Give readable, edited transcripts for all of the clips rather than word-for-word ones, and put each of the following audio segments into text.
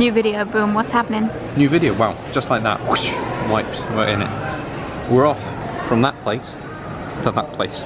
New video, boom, what's happening? New video, wow, just like that, whoosh, wiped, we're in it. We're off from that place to that place.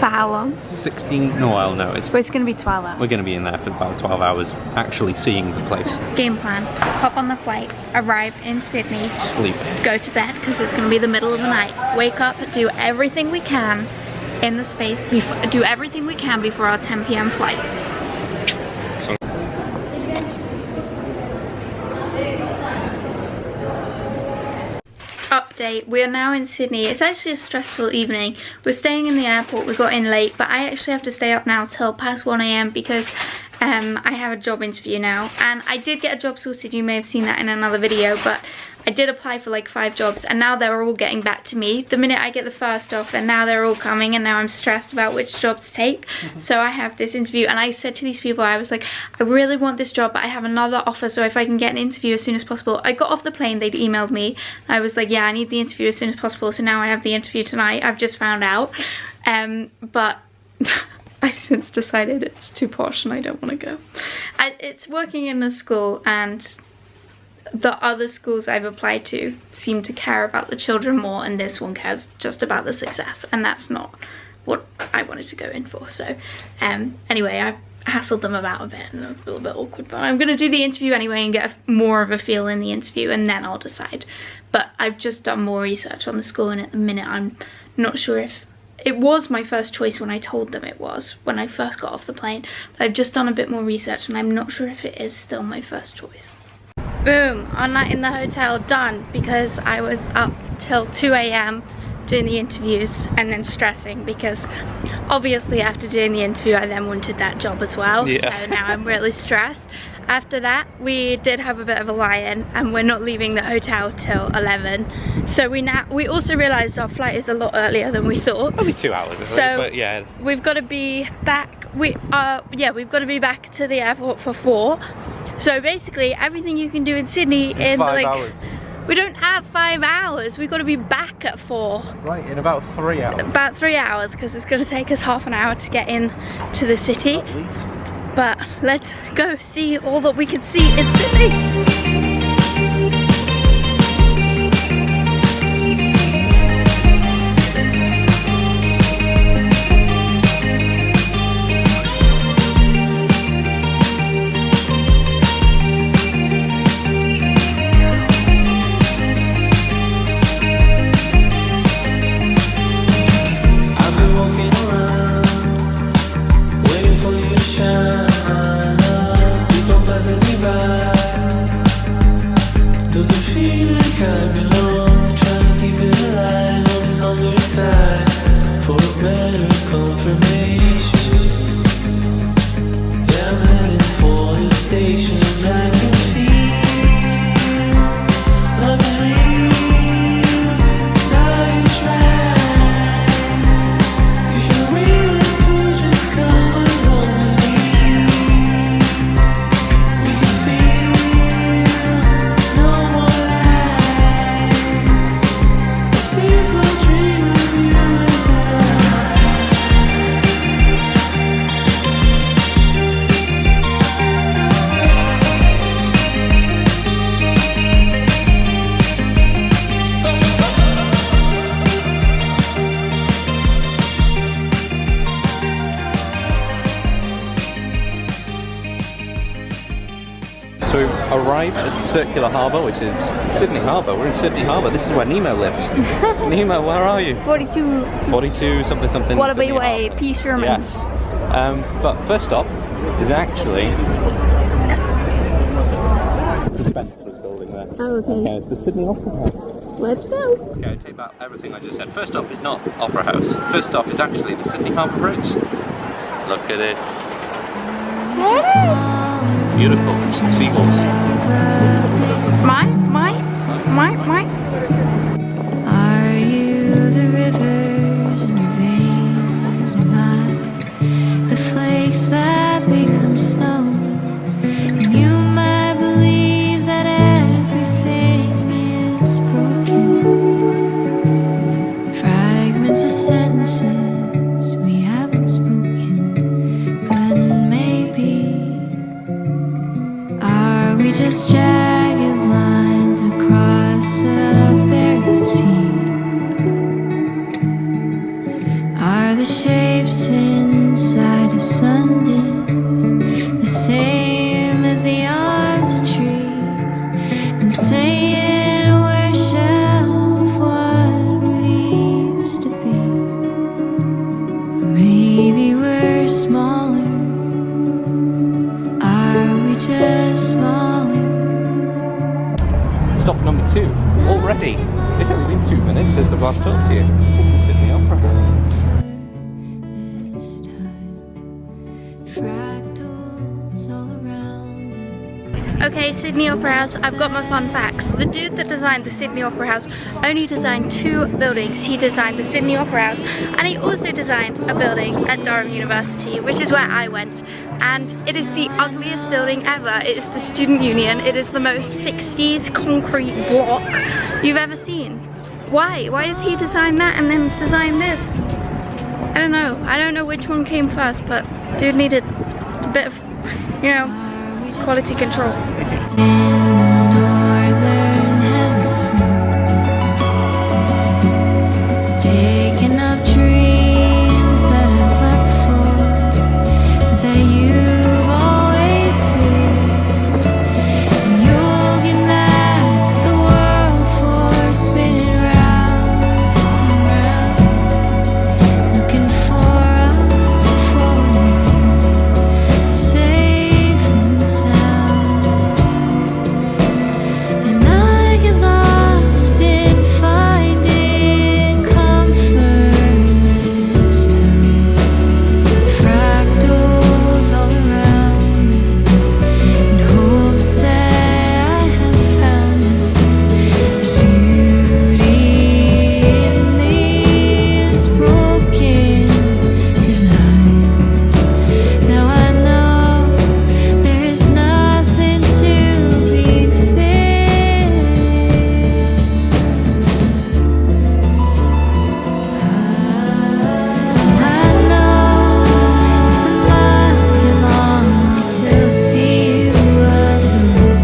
For how long? 16, no, I'll know. But it's gonna be 12 hours. We're gonna be in there for about 12 hours, actually seeing the place. Game plan, hop on the flight, arrive in Sydney. Sleep. Go to bed, because it's gonna be the middle of the night. Wake up, do everything we can in the space, do everything we can before our 10 p.m. flight. Update, we are now in Sydney. It's actually a stressful evening. We're staying in the airport, we got in late, but I actually have to stay up now till past 1 a.m. because I have a job interview now, and I did get a job sorted. You may have seen that in another video, but I did apply for like 5 jobs, and now they're all getting back to me the minute I get the first offer, and now they're all coming, and now I'm stressed about which job to take. So I have this interview, and I said to these people, I was like, I really want this job, but I have another offer, so if I can get an interview as soon as possible. I got off the plane, they'd emailed me, I was like, yeah, I need the interview as soon as possible, so now I have the interview tonight. I've just found out, but I've since decided it's too posh and I don't want to go. It's working in a school, and the other schools I've applied to seem to care about the children more, and this one cares just about the success, and that's not what I wanted to go in for. So anyway, I hassled them about a bit and I feel a bit awkward, but I'm gonna do the interview anyway and get more of a feel in the interview, and then I'll decide. But I've just done more research on the school, and at the minute I'm not sure if it was my first choice when I told them it was, when I first got off the plane. But I've just done a bit more research, and I'm not sure if it is still my first choice. Boom, our night in the hotel done, because I was up till 2 a.m. doing the interviews and then stressing, because obviously after doing the interview I then wanted that job as well. Yeah. So now I'm really stressed. After that we did have a bit of a lie-in, and we're not leaving the hotel till 11. So we also realised our flight is a lot earlier than we thought. Only 2 hours, so but yeah. We've got to be back. We've got to be back to the airport for 4. So basically everything you can do in Sydney in 5 hours. We don't have 5 hours. We've got to be back at 4. Right, in about 3 hours. About 3 hours, because it's going to take us half an hour to get in to the city. At least. But let's go see all that we can see in Sydney. So we've arrived at Circular Harbour, which is Sydney Harbour. We're in Sydney Harbour. This is where Nemo lives. Nemo, where are you? 42. 42 something something. Wallaby Way, P. Sherman. Yes. But first stop is actually Suspense was building there. Oh, okay. Okay, it's the Sydney Opera House. Let's go. Okay, I take back everything I just said. First stop is not Opera House. First stop is actually the Sydney Harbour Bridge. Look at it. Yes. Beautiful. Seagulls. Mine? Are you the rivers in your veins? Am I the flakes that become snow? And you might believe that everything is broken. Fragments of sentences we haven't spoken, but maybe are we just shapes inside a sundisk, the same as the arms of trees, and saying we're a shell of what we used to be. Maybe we're smaller. Are we just smaller? Stop number 2 already. It's only been 2 minutes since I've last talked to you. It's the Sydney Opera House. This time, fractals all around us. Okay, Sydney Opera House, I've got my fun facts. The dude that designed the Sydney Opera House only designed 2 buildings. He designed the Sydney Opera House and he also designed a building at Durham University, which is where I went. And it is the ugliest building ever. It is the Student Union. It is the most 60s concrete block you've ever seen. Why? Why did he design that and then design this? I don't know. I don't know which one came first, but dude needed a bit of, you know, quality control. In the northern hemisphere, taking up dreams that I've slept for, that you've always feared. And you'll get mad at the world for spinning round and round, looking for a safe and sound. And I get lost in finding comfort this time. Fractals all around in hopes that I have found us. There's beauty in these broken designs. Now I know there is nothing to be feared. I know if the miles get long, I'll still see you up the road.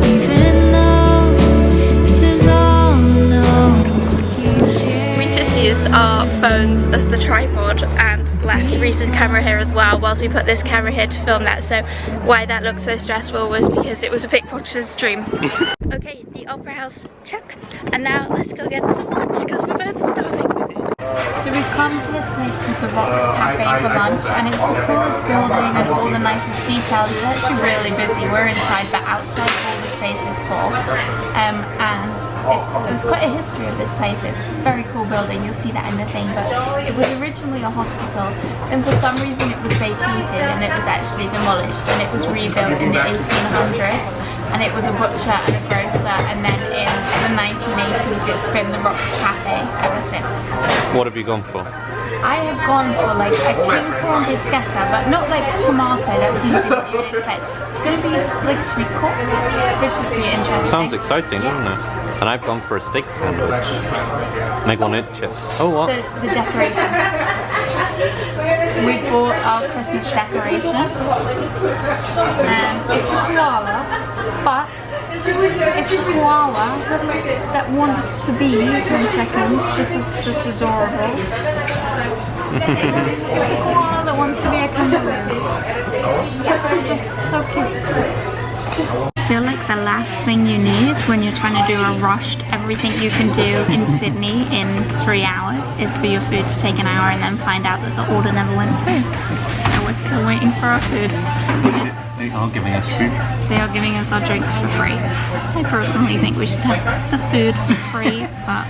Even though this is all no, keep We just used our phones as the tripod and left Rhys's camera here as well whilst we put this camera here to film that. So why that looked so stressful was because it was a pickpocketer's dream. Okay, the Opera House, check. And now let's go get some lunch because we're both starving. So we've come to this place called the Rocks Cafe for lunch, and it's the coolest building and all the nicest details. It's actually really busy. We're inside, but outside all the space is full. And it's quite a history of this place. It's a very cool building. You'll see that in the thing. But it was originally a hospital, and for some reason it was vacated and it was actually demolished, and it was rebuilt in the 1800s. And it was a butcher and a grocer, and then in the 1980s it's been the Rocks Cafe ever since. What have you gone for? I have gone for like a king corn bruschetta, but not like tomato, that's usually what you would expect. It's going to be like sweet corn, which would be interesting. Sounds exciting, doesn't it? And I've gone for a steak sandwich. Meg on it chips. Oh, what? The decoration. We bought our Christmas decoration. It's a koala, but it's a koala that wants to be, 10 seconds, this is just adorable. It's a koala that wants to be a kangaroo. It's just so cute. I feel like the last thing you need when you're trying to do a rushed everything you can do in Sydney in 3 hours is for your food to take an hour and then find out that the order never went through. So we're still waiting for our food. They are giving us food. They are giving us our drinks for free. I personally think we should have the food for free, but...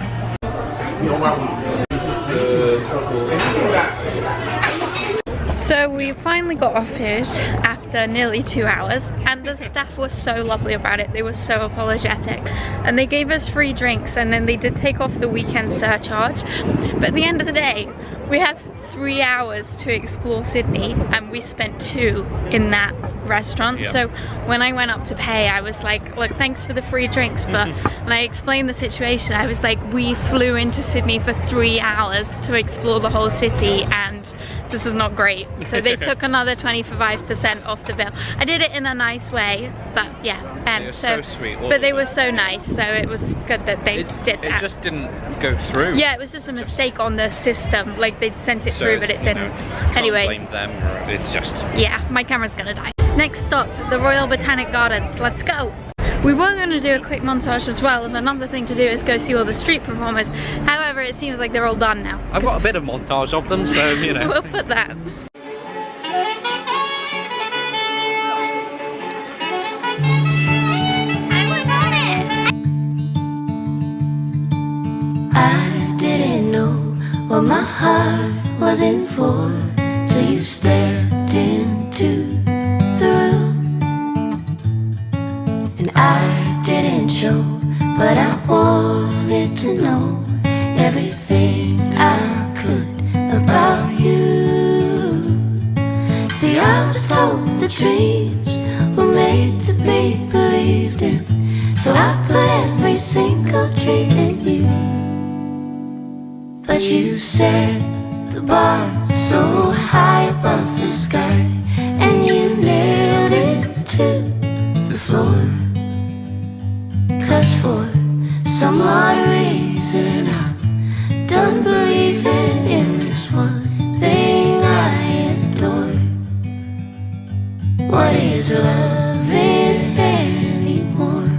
So we finally got our food after nearly 2 hours, and the staff was so lovely about it. They were so apologetic, and they gave us free drinks, and then they did take off the weekend surcharge. But at the end of the day, we have 3 hours to explore Sydney, and we spent 2 in that restaurant. Yep. So when I went up to pay, I was like, look, thanks for the free drinks, but and I explained the situation. I was like, we flew into Sydney for 3 hours to explore the whole city, and this is not great. So they took another 25% off the bill. I did it in a nice way, but yeah. They were so sweet. But they were so nice, so it was good that they did that. It just didn't go through. Yeah, it was just a mistake on the system. Like they'd sent it through, but it didn't. Anyway, can't blame them, or it's just. Yeah, my camera's gonna die. Next stop, the Royal Botanic Gardens. Let's go. We were going to do a quick montage as well, and another thing to do is go see all the street performers. However, it seems like they're all done now. I've got a bit of montage of them, so you know. We'll put that. I was on it. I didn't know what my heart was in for till you stepped into the room. And I didn't show, but I wanted to know everything I could about you. See, I was told the dreams were made to be believed in, so I put every single dream in you. But you set the bar so high above the sky, and you nailed it to the floor. 'Cause for some odd reason I'm done believing in this one thing I adore. What is loving anymore?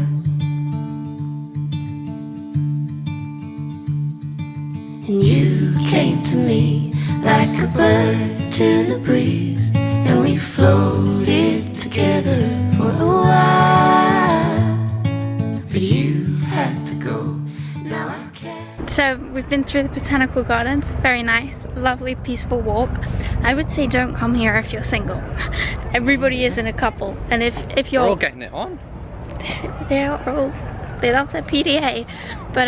And you came to me like a bird to the breeze, and we floated together for a while. But you had to go, now I can't. So we've been through the botanical gardens. Very nice, lovely, peaceful walk. I would say don't come here if you're single. Everybody is in a couple, and if you're We're all getting it on. they love their PDA. But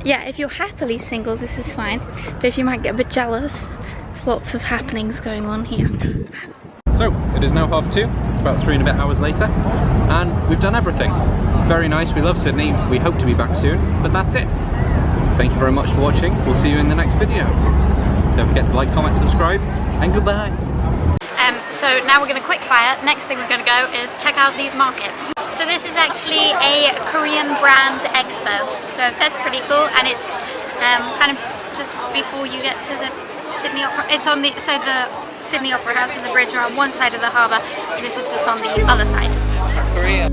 yeah, if you're happily single, this is fine. But if you might get a bit jealous, there's lots of happenings going on here. So, it is now 2:30, it's about 3 and a bit hours later, and we've done everything. Very nice, we love Sydney, we hope to be back soon, but that's it. Thank you very much for watching, we'll see you in the next video. Don't forget to like, comment, subscribe, and goodbye. So now we're going to quick fire. Next thing we're going to go is check out these markets. So this is actually a Korean brand expo, so that's pretty cool, and it's kind of just before you get to the Sydney Opera. It's on the Sydney Opera House and the bridge are on one side of the harbour, and this is just on the other side. Korea.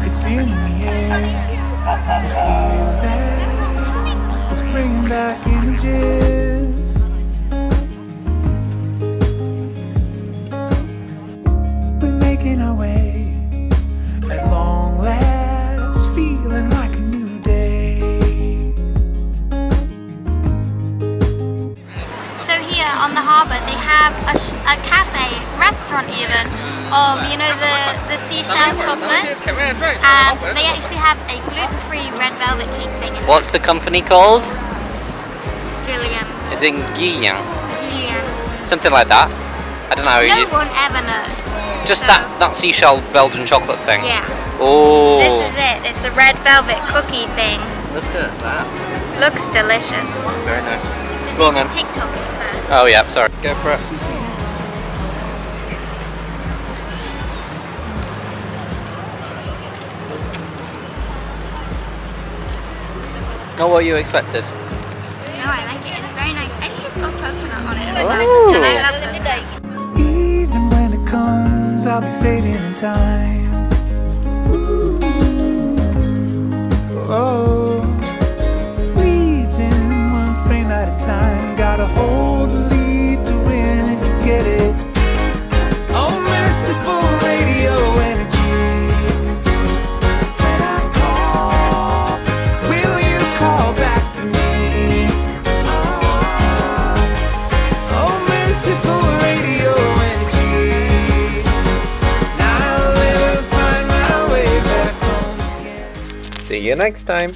It's in the air, you feel that it's bringing back images. We're making our way at long last, feeling like a new day. So here on the harbour they have a cafe, restaurant even, of, you know, the seashell chocolates, and they actually have a gluten-free red velvet cake thing. What's the company called? Gillian. Is it Gillian? Gillian. Something like that. I don't know. No one ever knows. Just So, that seashell Belgian chocolate thing. Yeah. Oh. This is it. It's a red velvet cookie thing. Look at that. Looks delicious. Very nice. Just Go on need to then. TikTok it first. Oh yeah, sorry. Go for it. Not what you expected. No, I like it. It's very nice. I think it's got coconut on it as well. Ooh. And I love them. Even when it comes, I'll be fading in time. Oh, reading one frame at a time. Gotta hold the lead to win if you get it. Oh, merciful radio energy. When I call, will you call back to me? Oh, merciful radio energy. Now I'll never find my way back home again. See you next time.